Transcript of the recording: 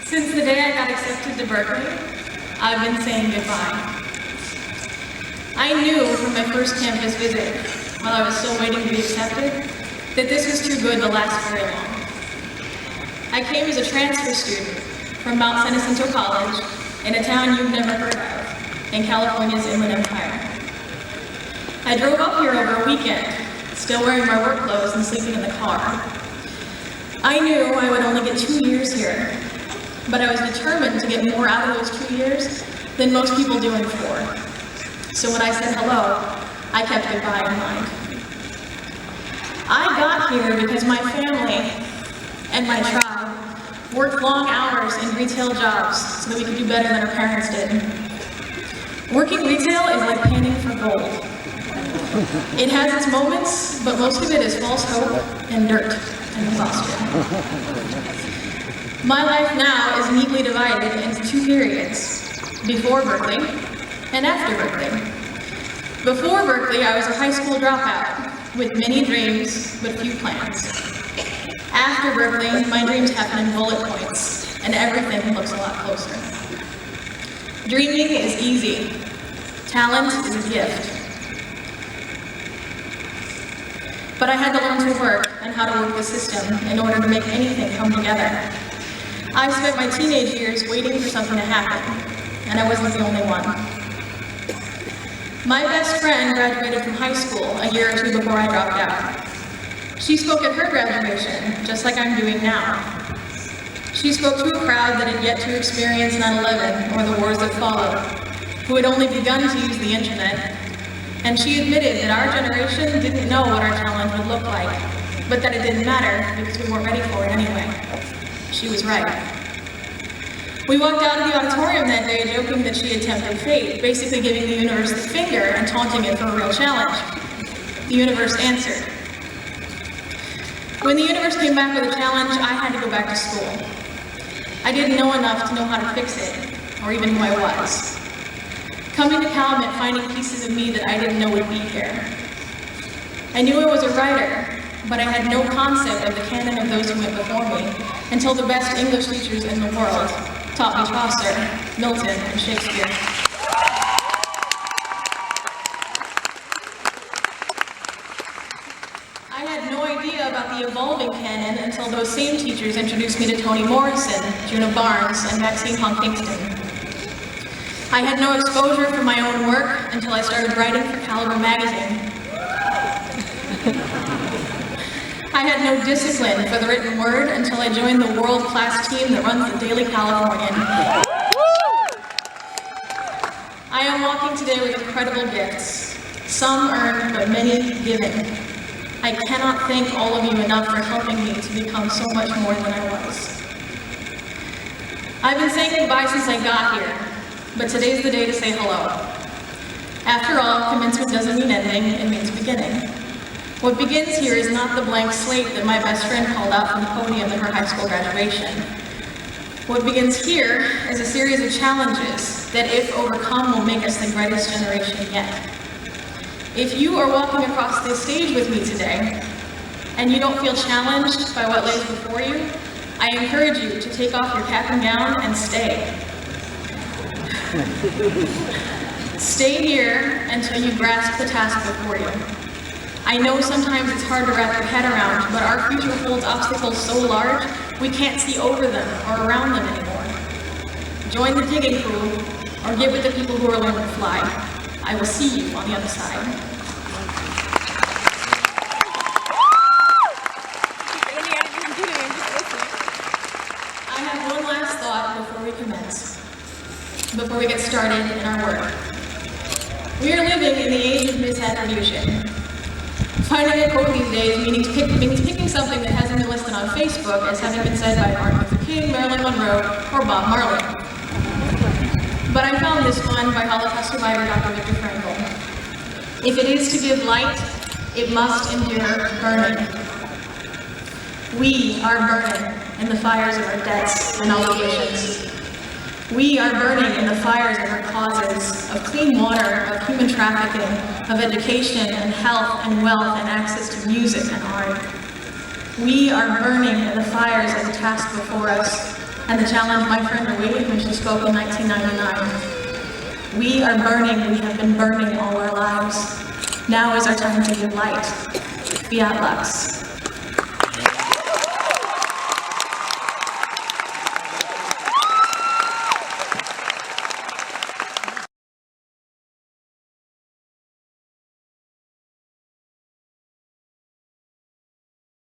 Since the day I got accepted to Berkeley, I've been saying goodbye. I knew from my first campus visit, while I was still waiting to be accepted, that this was too good to last very long. I came as a transfer student from Mount San Jacinto College in a town you've never heard of, in California's Inland Empire. I drove up here over a weekend, still wearing my work clothes and sleeping in the car. I knew I would only get 2 years here, but I was determined to get more out of those 2 years than most people do in 4. So when I said hello, I kept goodbye in mind. I got here because my family and my tribe worked long hours in retail jobs so that we could do better than our parents did. Working retail is like panning for gold. It has its moments, but most of it is false hope and dirt and exhaustion. My life now is neatly divided into 2 periods, before Berkeley and after Berkeley. Before Berkeley, I was a high school dropout with many dreams but few plans. After Berkeley, my dreams happen in bullet points and everything looks a lot closer. Dreaming is easy. Talent is a gift. But I had to learn to work and how to work the system in order to make anything come together. I spent my teenage years waiting for something to happen, and I wasn't the only one. My best friend graduated from high school a year or 2 before I dropped out. She spoke at her graduation, just like I'm doing now. She spoke to a crowd that had yet to experience 9/11 or the wars that followed, who had only begun to use the internet. And she admitted that our generation didn't know what our challenge would look like, but that it didn't matter because we weren't ready for it anyway. She was right. We walked out of the auditorium that day joking that she had tempted fate, basically giving the universe the finger and taunting it for a real challenge. The universe answered. When the universe came back with a challenge, I had to go back to school. I didn't know enough to know how to fix it, or even who I was. Coming to Cal meant finding pieces of me that I didn't know would be here. I knew I was a writer, but I had no concept of the canon of those who went before me until the best English teachers in the world taught me Chaucer, Milton, and Shakespeare. I had no idea about the evolving canon until those same teachers introduced me to Toni Morrison, Juno Barnes, and Maxine Hong-Kingston. I had no exposure for my own work until I started writing for Caliber magazine. I had no discipline for the written word until I joined the world-class team that runs the Daily Californian. I am walking today with incredible gifts, some earned but many given. I cannot thank all of you enough for helping me to become so much more than I was. I've been saying goodbye since I got here, but today's the day to say hello. After all, commencement doesn't mean ending, it means beginning. What begins here is not the blank slate that my best friend called out from the podium at her high school graduation. What begins here is a series of challenges that, if overcome, will make us the greatest generation yet. If you are walking across this stage with me today, and you don't feel challenged by what lays before you, I encourage you to take off your cap and gown and stay. Stay here until you grasp the task before you. I know sometimes it's hard to wrap your head around, but our future holds obstacles so large, we can't see over them or around them anymore. Join the digging crew, or get with the people who are learning to fly. I will see you on the other side. I have one last thought before we commence, before we get started in our work. We are living in the age of misattribution. Finding a quote these days means picking something that hasn't been listed on Facebook as having been said by Martin Luther King, Marilyn Monroe, or Bob Marley. But I found this one by Holocaust survivor Dr. Viktor Frankl. If it is to give light, it must endure burning. We are burning in the fires of our debts and obligations. We are burning in the fires of our causes, of clean water, of human trafficking, of education and health and wealth and access to music and art. We are burning in the fires of the task before us, and the challenge my friend awaited when she spoke in 1999. We are burning, we have been burning all our lives. Now is our time to give light. Fiat Lux.